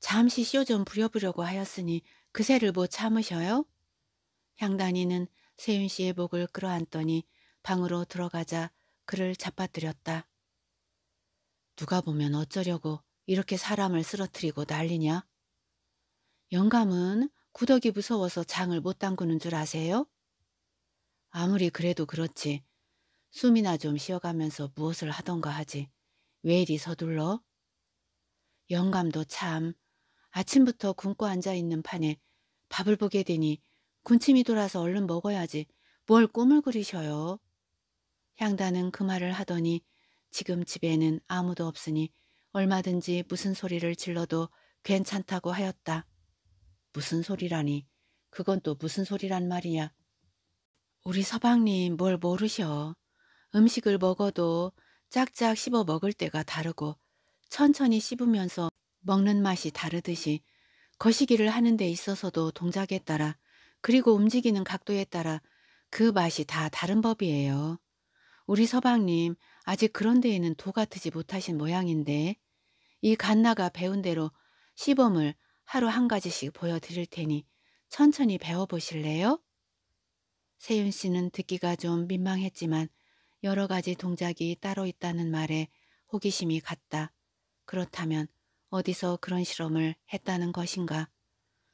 잠시 쇼 좀 부려보려고 하였으니 그새를 못 참으셔요? 향단이는 세윤 씨의 목을 끌어안더니 방으로 들어가자 그를 잡아뜨렸다. 누가 보면 어쩌려고 이렇게 사람을 쓰러뜨리고 난리냐? 영감은 구더기 무서워서 장을 못 담그는 줄 아세요? 아무리 그래도 그렇지. 숨이나 좀 쉬어가면서 무엇을 하던가 하지. 왜 이리 서둘러? 영감도 참 아침부터 굶고 앉아있는 판에 밥을 보게 되니 군침이 돌아서 얼른 먹어야지 뭘 꿈을 그리셔요. 향단은 그 말을 하더니 지금 집에는 아무도 없으니 얼마든지 무슨 소리를 질러도 괜찮다고 하였다. 무슨 소리라니? 그건 또 무슨 소리란 말이야? 우리 서방님 뭘 모르셔. 음식을 먹어도 짝짝 씹어 먹을 때가 다르고 천천히 씹으면서 먹는 맛이 다르듯이 거시기를 하는 데 있어서도 동작에 따라 그리고 움직이는 각도에 따라 그 맛이 다 다른 법이에요. 우리 서방님 아직 그런 데에는 도가 트지 못하신 모양인데 이 갓나가 배운 대로 시범을 하루 한 가지씩 보여드릴 테니 천천히 배워보실래요? 세윤 씨는 듣기가 좀 민망했지만 여러 가지 동작이 따로 있다는 말에 호기심이 갔다. 그렇다면 어디서 그런 실험을 했다는 것인가?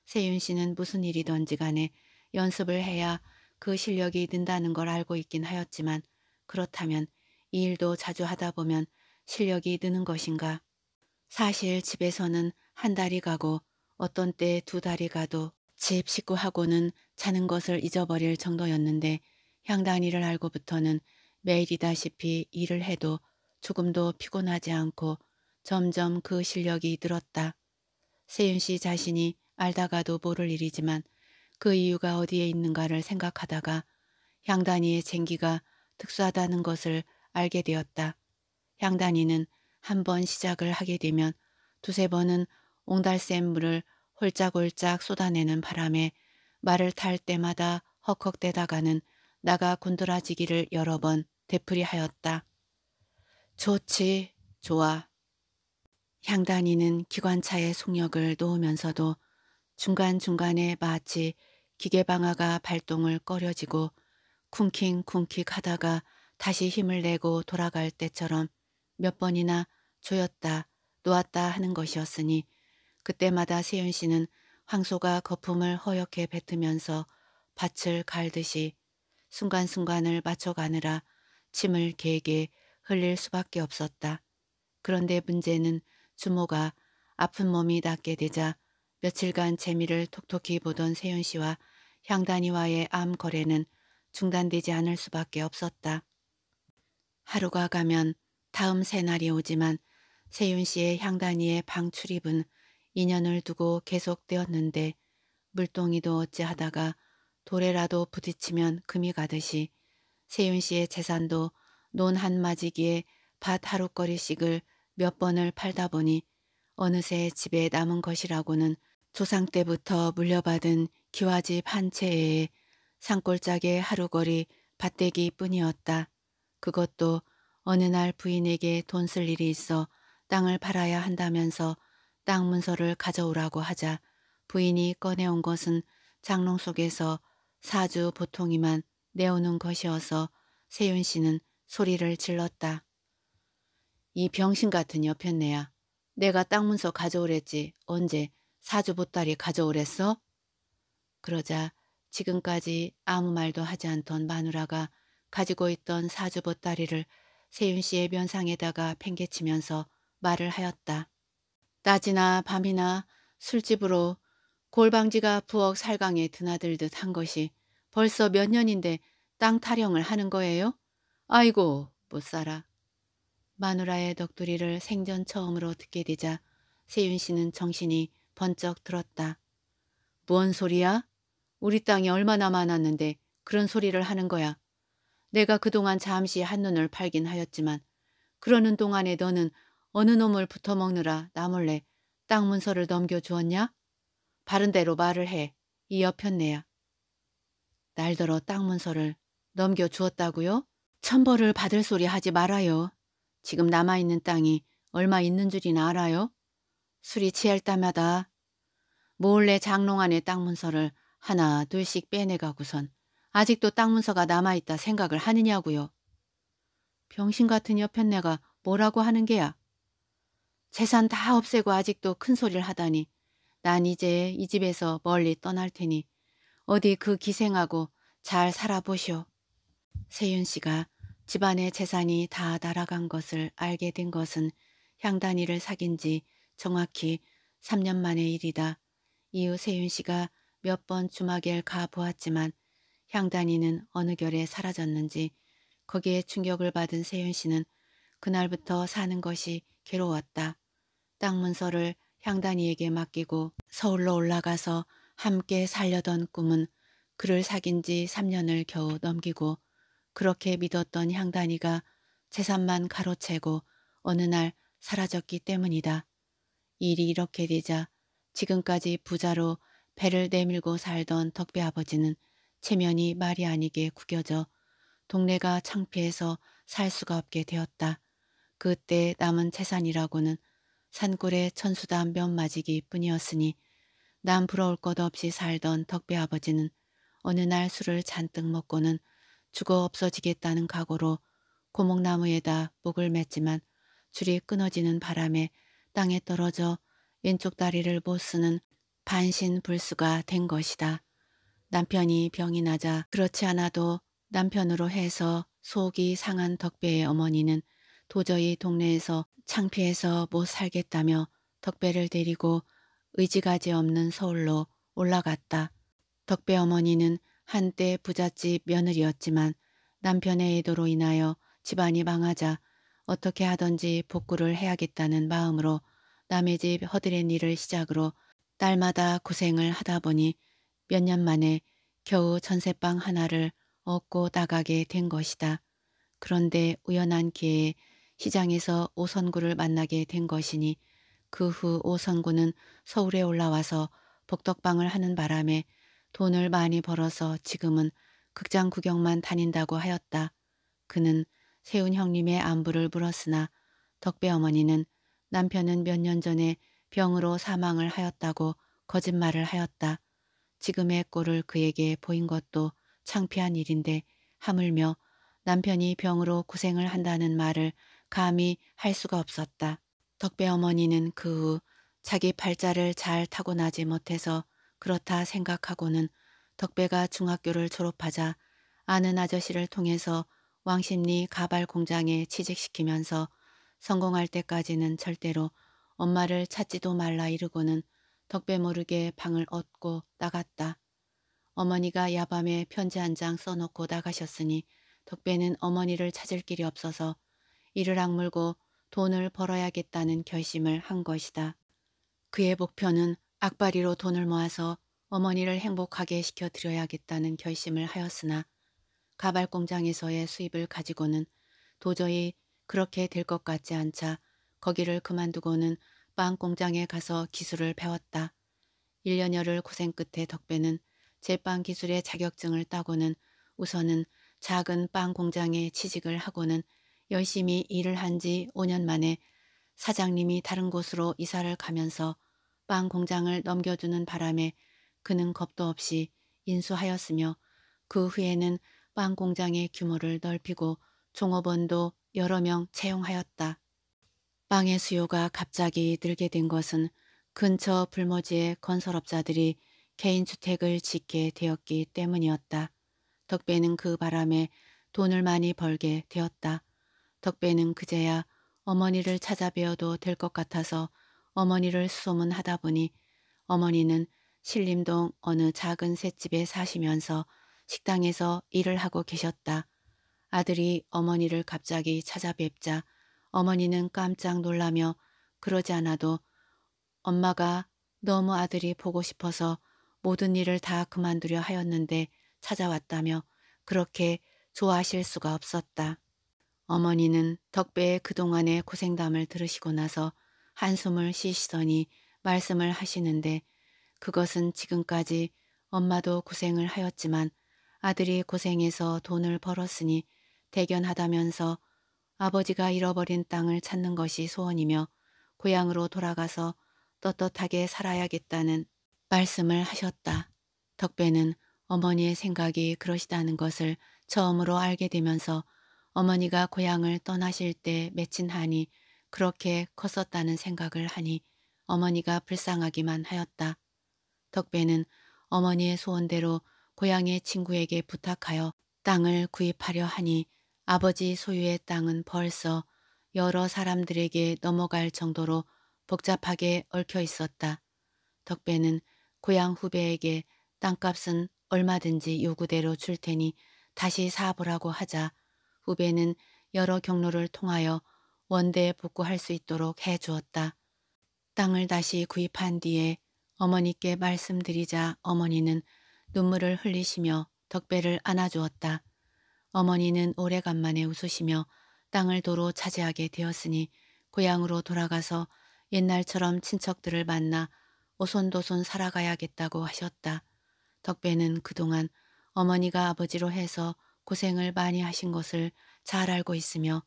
세윤 씨는 무슨 일이든지 간에 연습을 해야 그 실력이 는다는 걸 알고 있긴 하였지만 그렇다면 이 일도 자주 하다 보면 실력이 느는 것인가? 사실 집에서는 한 달이 가고 어떤 때 두 달이 가도 집 식구하고는 자는 것을 잊어버릴 정도였는데 향단이를 알고부터는 매일이다시피 일을 해도 조금도 피곤하지 않고 점점 그 실력이 늘었다. 세윤 씨 자신이 알다가도 모를 일이지만 그 이유가 어디에 있는가를 생각하다가 향단이의 쟁기가 특수하다는 것을 알게 되었다. 향단이는 한 번 시작을 하게 되면 두세 번은 옹달샘 물을 홀짝홀짝 쏟아내는 바람에 말을 탈 때마다 헉헉대다가는 나가 곤드라지기를 여러 번 되풀이하였다. 좋지, 좋아. 향단이는 기관차에 속력을 놓으면서도 중간중간에 마치 기계방아가 발동을 꺼려지고 쿵킹쿵킥 하다가 다시 힘을 내고 돌아갈 때처럼 몇 번이나 조였다 놓았다 하는 것이었으니 그때마다 세윤 씨는 황소가 거품을 허옇게 뱉으면서 밭을 갈듯이 순간순간을 맞춰가느라 침을 개게 흘릴 수밖에 없었다. 그런데 문제는 주모가 아픈 몸이 낫게 되자 며칠간 재미를 톡톡히 보던 세윤 씨와 향단이와의 암 거래는 중단되지 않을 수밖에 없었다. 하루가 가면 다음 새날이 오지만 세윤 씨의 향단이의 방 출입은 인연을 두고 계속되었는데 물동이도 어찌하다가 돌에라도 부딪히면 금이 가듯이 세윤 씨의 재산도 논 한 마지기에 밭 하루거리씩을 몇 번을 팔다 보니 어느새 집에 남은 것이라고는 조상 때부터 물려받은 기와집 한 채에 산골짜기의 하루거리 밭대기 뿐이었다. 그것도 어느 날 부인에게 돈 쓸 일이 있어 땅을 팔아야 한다면서 땅 문서를 가져오라고 하자 부인이 꺼내온 것은 장롱 속에서 사주 보통이만 내오는 것이어서 세윤 씨는 소리를 질렀다. 이 병신 같은 여편네야. 내가 땅 문서 가져오랬지 언제 사주 보따리 가져오랬어? 그러자 지금까지 아무 말도 하지 않던 마누라가 가지고 있던 사주 보따리를 세윤 씨의 면상에다가 팽개치면서 말을 하였다. 낮이나 밤이나 술집으로 골방지가 부엌 살강에 드나들듯 한 것이 벌써 몇 년인데 땅 타령을 하는 거예요? 아이고 못 살아. 마누라의 넋두리를 생전 처음으로 듣게 되자 세윤 씨는 정신이 번쩍 들었다. 뭔 소리야? 우리 땅이 얼마나 많았는데 그런 소리를 하는 거야. 내가 그동안 잠시 한눈을 팔긴 하였지만 그러는 동안에 너는 어느 놈을 붙어먹느라 나 몰래 땅 문서를 넘겨주었냐? 바른 대로 말을 해. 이 여편네야. 날더러 땅 문서를 넘겨주었다고요? 천벌을 받을 소리 하지 말아요. 지금 남아있는 땅이 얼마 있는 줄이나 알아요? 술이 취할 때마다 몰래 장롱 안에 땅 문서를 하나 둘씩 빼내가고선 아직도 땅 문서가 남아있다 생각을 하느냐고요. 병신 같은 여편네가 뭐라고 하는 게야. 재산 다 없애고 아직도 큰 소리를 하다니 난 이제 이 집에서 멀리 떠날 테니 어디 그 기생하고 잘 살아보시오. 세윤 씨가 집안의 재산이 다 날아간 것을 알게 된 것은 향단이를 사귄 지 정확히 3년 만의 일이다. 이후 세윤 씨가 몇 번 주막에 가보았지만 향단이는 어느 결에 사라졌는지 거기에 충격을 받은 세윤 씨는 그날부터 사는 것이 괴로웠다. 땅 문서를 향단이에게 맡기고 서울로 올라가서 함께 살려던 꿈은 그를 사귄 지 3년을 겨우 넘기고 그렇게 믿었던 향단이가 재산만 가로채고 어느 날 사라졌기 때문이다. 일이 이렇게 되자 지금까지 부자로 배를 내밀고 살던 덕배 아버지는 체면이 말이 아니게 구겨져 동네가 창피해서 살 수가 없게 되었다. 그때 남은 재산이라고는 산골의 천수담 몇 마지기 뿐이었으니 남 부러울 것 없이 살던 덕배 아버지는 어느 날 술을 잔뜩 먹고는 죽어 없어지겠다는 각오로 고목나무에다 목을 맸지만 줄이 끊어지는 바람에 땅에 떨어져 왼쪽 다리를 못 쓰는 반신불수가 된 것이다. 남편이 병이 나자 그렇지 않아도 남편으로 해서 속이 상한 덕배의 어머니는 도저히 동네에서 창피해서 못 살겠다며 덕배를 데리고 의지가지 없는 서울로 올라갔다. 덕배 어머니는 한때 부잣집 며느리였지만 남편의 애도로 인하여 집안이 망하자 어떻게 하든지 복구를 해야겠다는 마음으로 남의 집 허드렛 일을 시작으로 딸마다 고생을 하다 보니 몇 년 만에 겨우 전세방 하나를 얻고 나가게 된 것이다. 그런데 우연한 기회에 시장에서 오선구를 만나게 된 것이니 그 후 오선구는 서울에 올라와서 복덕방을 하는 바람에 돈을 많이 벌어서 지금은 극장 구경만 다닌다고 하였다. 그는 세훈 형님의 안부를 물었으나 덕배 어머니는 남편은 몇 년 전에 병으로 사망을 하였다고 거짓말을 하였다. 지금의 꼴을 그에게 보인 것도 창피한 일인데 하물며 남편이 병으로 고생을 한다는 말을 감히 할 수가 없었다. 덕배 어머니는 그 후 자기 팔자를 잘 타고나지 못해서 그렇다 생각하고는 덕배가 중학교를 졸업하자 아는 아저씨를 통해서 왕십리 가발 공장에 취직시키면서 성공할 때까지는 절대로 엄마를 찾지도 말라 이르고는 덕배 모르게 방을 얻고 나갔다. 어머니가 야밤에 편지 한 장 써놓고 나가셨으니 덕배는 어머니를 찾을 길이 없어서 이를 악물고 돈을 벌어야겠다는 결심을 한 것이다. 그의 목표는 악바리로 돈을 모아서 어머니를 행복하게 시켜드려야겠다는 결심을 하였으나 가발 공장에서의 수입을 가지고는 도저히 그렇게 될 것 같지 않자 거기를 그만두고는 빵 공장에 가서 기술을 배웠다. 1년여를 고생 끝에 덕배는 제빵 기술의 자격증을 따고는 우선은 작은 빵 공장에 취직을 하고는 열심히 일을 한 지 5년 만에 사장님이 다른 곳으로 이사를 가면서 빵 공장을 넘겨주는 바람에 그는 겁도 없이 인수하였으며 그 후에는 빵 공장의 규모를 넓히고 종업원도 여러 명 채용하였다. 빵의 수요가 갑자기 늘게 된 것은 근처 불모지의 건설업자들이 개인주택을 짓게 되었기 때문이었다. 덕배는 그 바람에 돈을 많이 벌게 되었다. 덕배는 그제야 어머니를 찾아뵈어도 될 것 같아서 어머니를 수소문하다 보니 어머니는 신림동 어느 작은 셋집에 사시면서 식당에서 일을 하고 계셨다. 아들이 어머니를 갑자기 찾아뵙자 어머니는 깜짝 놀라며 그러지 않아도 엄마가 너무 아들이 보고 싶어서 모든 일을 다 그만두려 하였는데 찾아왔다며 그렇게 좋아하실 수가 없었다. 어머니는 덕배의 그동안의 고생담을 들으시고 나서 한숨을 쉬시더니 말씀을 하시는데 그것은 지금까지 엄마도 고생을 하였지만 아들이 고생해서 돈을 벌었으니 대견하다면서 아버지가 잃어버린 땅을 찾는 것이 소원이며 고향으로 돌아가서 떳떳하게 살아야겠다는 말씀을 하셨다. 덕배는 어머니의 생각이 그러시다는 것을 처음으로 알게 되면서 어머니가 고향을 떠나실 때 맺힌 한이 그렇게 컸었다는 생각을 하니 어머니가 불쌍하기만 하였다. 덕배는 어머니의 소원대로 고향의 친구에게 부탁하여 땅을 구입하려 하니 아버지 소유의 땅은 벌써 여러 사람들에게 넘어갈 정도로 복잡하게 얽혀 있었다. 덕배는 고향 후배에게 땅값은 얼마든지 요구대로 줄 테니 다시 사보라고 하자 후배는 여러 경로를 통하여 원대에 복구할 수 있도록 해주었다. 땅을 다시 구입한 뒤에 어머니께 말씀드리자 어머니는 눈물을 흘리시며 덕배를 안아주었다. 어머니는 오래간만에 웃으시며 땅을 도로 차지하게 되었으니 고향으로 돌아가서 옛날처럼 친척들을 만나 오손도손 살아가야겠다고 하셨다. 덕배는 그동안 어머니가 아버지로 해서 고생을 많이 하신 것을 잘 알고 있으며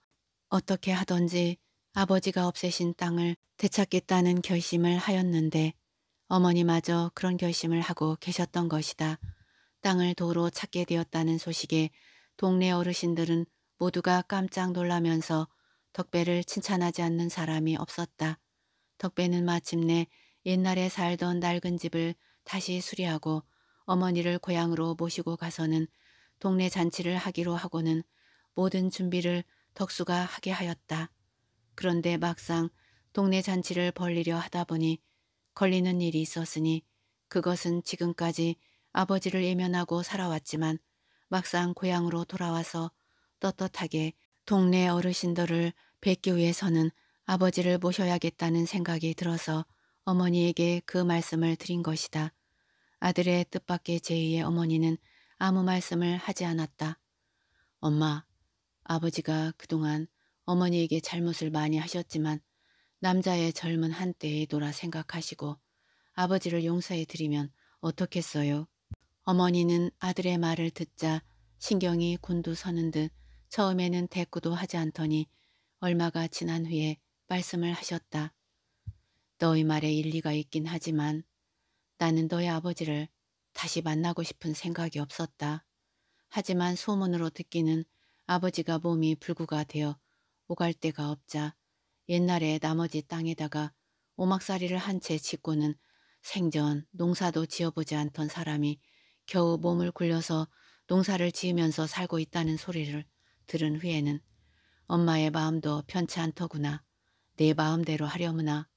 어떻게 하던지 아버지가 없애신 땅을 되찾겠다는 결심을 하였는데 어머니마저 그런 결심을 하고 계셨던 것이다. 땅을 도로 찾게 되었다는 소식에 동네 어르신들은 모두가 깜짝 놀라면서 덕배를 칭찬하지 않는 사람이 없었다. 덕배는 마침내 옛날에 살던 낡은 집을 다시 수리하고 어머니를 고향으로 모시고 가서는 동네 잔치를 하기로 하고는 모든 준비를 덕수가 하게 하였다. 그런데 막상 동네 잔치를 벌리려 하다 보니 걸리는 일이 있었으니 그것은 지금까지 아버지를 예면하고 살아왔지만 막상 고향으로 돌아와서 떳떳하게 동네 어르신들을 뵙기 위해서는 아버지를 모셔야겠다는 생각이 들어서 어머니에게 그 말씀을 드린 것이다. 아들의 뜻밖의 제의에 어머니는 아무 말씀을 하지 않았다. 엄마, 아버지가 그동안 어머니에게 잘못을 많이 하셨지만 남자의 젊은 한때의 노라 생각하시고 아버지를 용서해 드리면 어떻겠어요? 어머니는 아들의 말을 듣자 신경이 곤두서는 듯 처음에는 대꾸도 하지 않더니 얼마가 지난 후에 말씀을 하셨다. 너희 말에 일리가 있긴 하지만 나는 너희 아버지를 다시 만나고 싶은 생각이 없었다. 하지만 소문으로 듣기는 아버지가 몸이 불구가 되어 오갈 데가 없자 옛날에 나머지 땅에다가 오막살이를 한 채 짓고는 생전 농사도 지어보지 않던 사람이 겨우 몸을 굴려서 농사를 지으면서 살고 있다는 소리를 들은 후에는 엄마의 마음도 편치 않더구나. 내 마음대로 하려무나.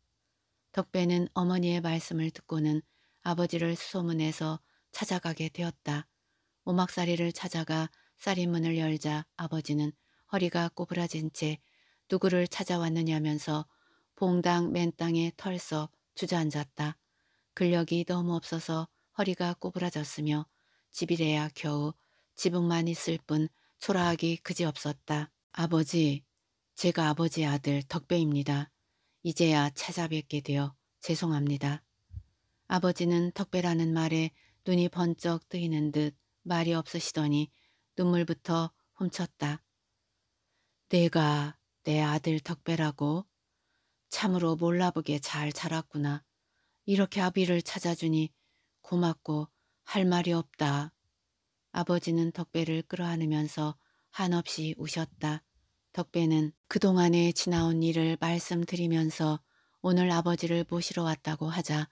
덕배는 어머니의 말씀을 듣고는 아버지를 수소문해서 찾아가게 되었다. 오막살이를 찾아가 쌀이문을 열자 아버지는 허리가 꼬부라진 채 누구를 찾아왔느냐면서 봉당 맨 땅에 털썩 주저앉았다. 근력이 너무 없어서 허리가 꼬부라졌으며 집이래야 겨우 지붕만 있을 뿐 초라하기 그지없었다. 아버지, 제가 아버지의 아들 덕배입니다. 이제야 찾아뵙게 되어 죄송합니다. 아버지는 덕배라는 말에 눈이 번쩍 뜨이는 듯 말이 없으시더니 눈물부터 훔쳤다. 내가 내 아들 덕배라고? 참으로 몰라보게 잘 자랐구나. 이렇게 아비를 찾아주니 고맙고 할 말이 없다. 아버지는 덕배를 끌어안으면서 한없이 우셨다. 덕배는 그동안에 지나온 일을 말씀드리면서 오늘 아버지를 모시러 왔다고 하자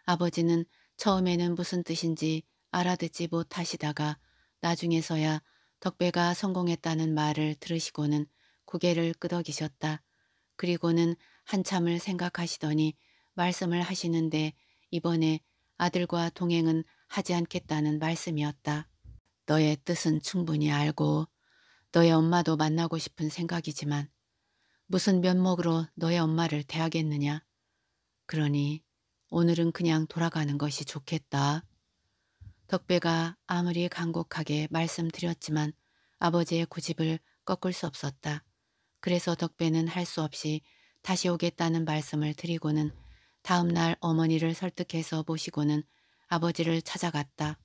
아버지는 처음에는 무슨 뜻인지 알아듣지 못하시다가 나중에서야 덕배가 성공했다는 말을 들으시고는 고개를 끄덕이셨다. 그리고는 한참을 생각하시더니 말씀을 하시는데 이번에 아들과 동행은 하지 않겠다는 말씀이었다. 너의 뜻은 충분히 알고 너의 엄마도 만나고 싶은 생각이지만 무슨 면목으로 너의 엄마를 대하겠느냐. 그러니 오늘은 그냥 돌아가는 것이 좋겠다. 덕배가 아무리 간곡하게 말씀드렸지만 아버지의 고집을 꺾을 수 없었다. 그래서 덕배는 할 수 없이 다시 오겠다는 말씀을 드리고는 다음 날 어머니를 설득해서 모시고는 아버지를 찾아갔다.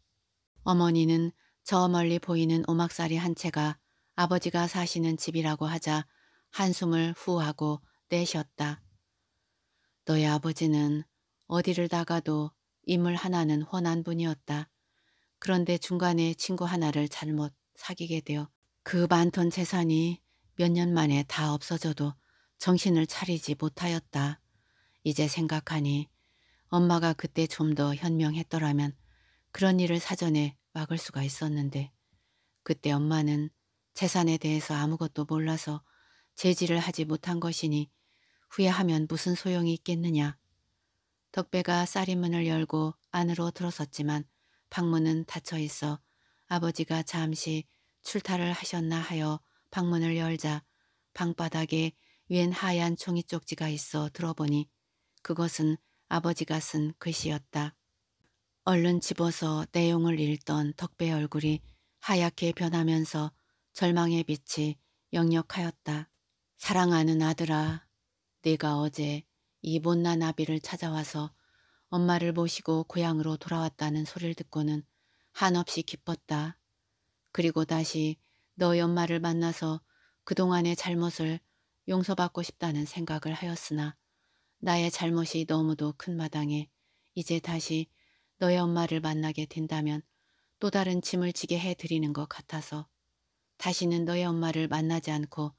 어머니는 저 멀리 보이는 오막살이 한 채가 아버지가 사시는 집이라고 하자 한숨을 후하고 내쉬었다. 너의 아버지는 어디를 나가도 인물 하나는 훤한 분이었다. 그런데 중간에 친구 하나를 잘못 사귀게 되어 그 많던 재산이 몇 년 만에 다 없어져도 정신을 차리지 못하였다. 이제 생각하니 엄마가 그때 좀 더 현명했더라면 그런 일을 사전에 막을 수가 있었는데 그때 엄마는 재산에 대해서 아무것도 몰라서 제지를 하지 못한 것이니 후회하면 무슨 소용이 있겠느냐. 덕배가 쌀이문을 열고 안으로 들어섰지만 방문은 닫혀 있어 아버지가 잠시 출타를 하셨나 하여 방문을 열자 방바닥에 웬 하얀 종이 쪽지가 있어 들어보니 그것은 아버지가 쓴 글씨였다. 얼른 집어서 내용을 읽던 덕배 얼굴이 하얗게 변하면서 절망의 빛이 역력하였다. 사랑하는 아들아, 네가 어제 이 못난 아비를 찾아와서 엄마를 모시고 고향으로 돌아왔다는 소리를 듣고는 한없이 기뻤다. 그리고 다시 너희 엄마를 만나서 그동안의 잘못을 용서받고 싶다는 생각을 하였으나 나의 잘못이 너무도 큰 마당에 이제 다시 너희 엄마를 만나게 된다면 또 다른 짐을 지게 해드리는 것 같아서 다시는 너희 엄마를 만나지 않고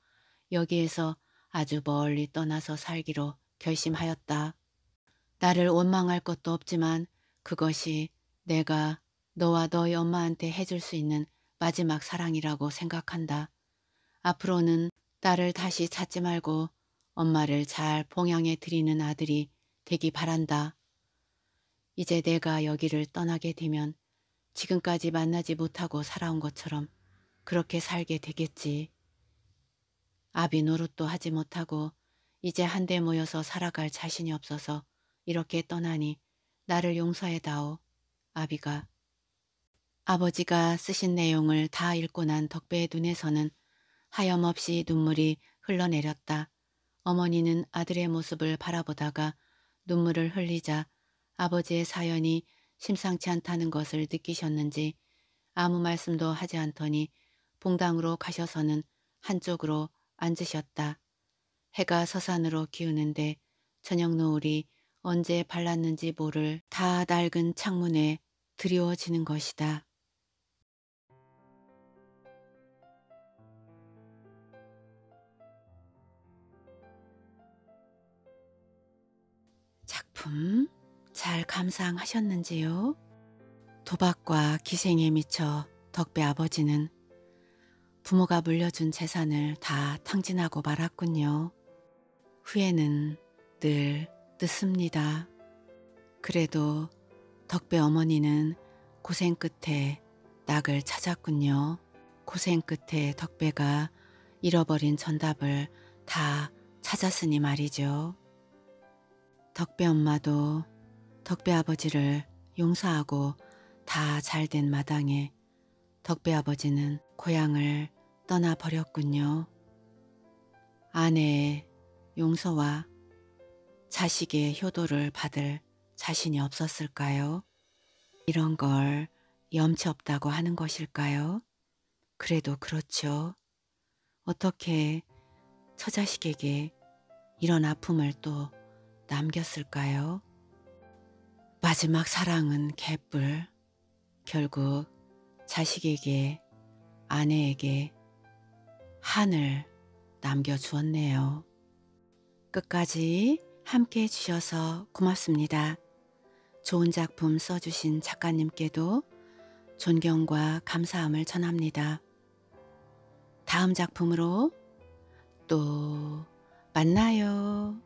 여기에서 아주 멀리 떠나서 살기로 결심하였다. 나를 원망할 것도 없지만 그것이 내가 너와 너희 엄마한테 해줄 수 있는 마지막 사랑이라고 생각한다. 앞으로는 나를 다시 찾지 말고 엄마를 잘 봉양해 드리는 아들이 되기 바란다. 이제 내가 여기를 떠나게 되면 지금까지 만나지 못하고 살아온 것처럼 그렇게 살게 되겠지. 아비 노릇도 하지 못하고 이제 한데 모여서 살아갈 자신이 없어서 이렇게 떠나니 나를 용서해다오. 아비가. 아버지가 쓰신 내용을 다 읽고 난 덕배의 눈에서는 하염없이 눈물이 흘러내렸다. 어머니는 아들의 모습을 바라보다가 눈물을 흘리자 아버지의 사연이 심상치 않다는 것을 느끼셨는지 아무 말씀도 하지 않더니 봉당으로 가셔서는 한쪽으로 앉으셨다. 해가 서산으로 기우는데 저녁 노을이 언제 발랐는지 모를 다 낡은 창문에 드리워지는 것이다. 작품 잘 감상하셨는지요? 도박과 기생에 미쳐 덕배 아버지는 부모가 물려준 재산을 다 탕진하고 말았군요. 후회는 늘 늦습니다. 그래도 덕배 어머니는 고생 끝에 낙을 찾았군요. 고생 끝에 덕배가 잃어버린 전답을 다 찾았으니 말이죠. 덕배 엄마도 덕배 아버지를 용서하고 다 잘된 마당에 덕배 아버지는 고향을 떠나버렸군요. 아내의 용서와 자식의 효도를 받을 자신이 없었을까요? 이런 걸 염치 없다고 하는 것일까요? 그래도 그렇죠. 어떻게 처자식에게 이런 아픔을 또 남겼을까요? 마지막 사랑은 개뿔. 결국 자식에게, 아내에게 한을 남겨주었네요. 끝까지 함께 해주셔서 고맙습니다. 좋은 작품 써주신 작가님께도 존경과 감사함을 전합니다. 다음 작품으로 또 만나요.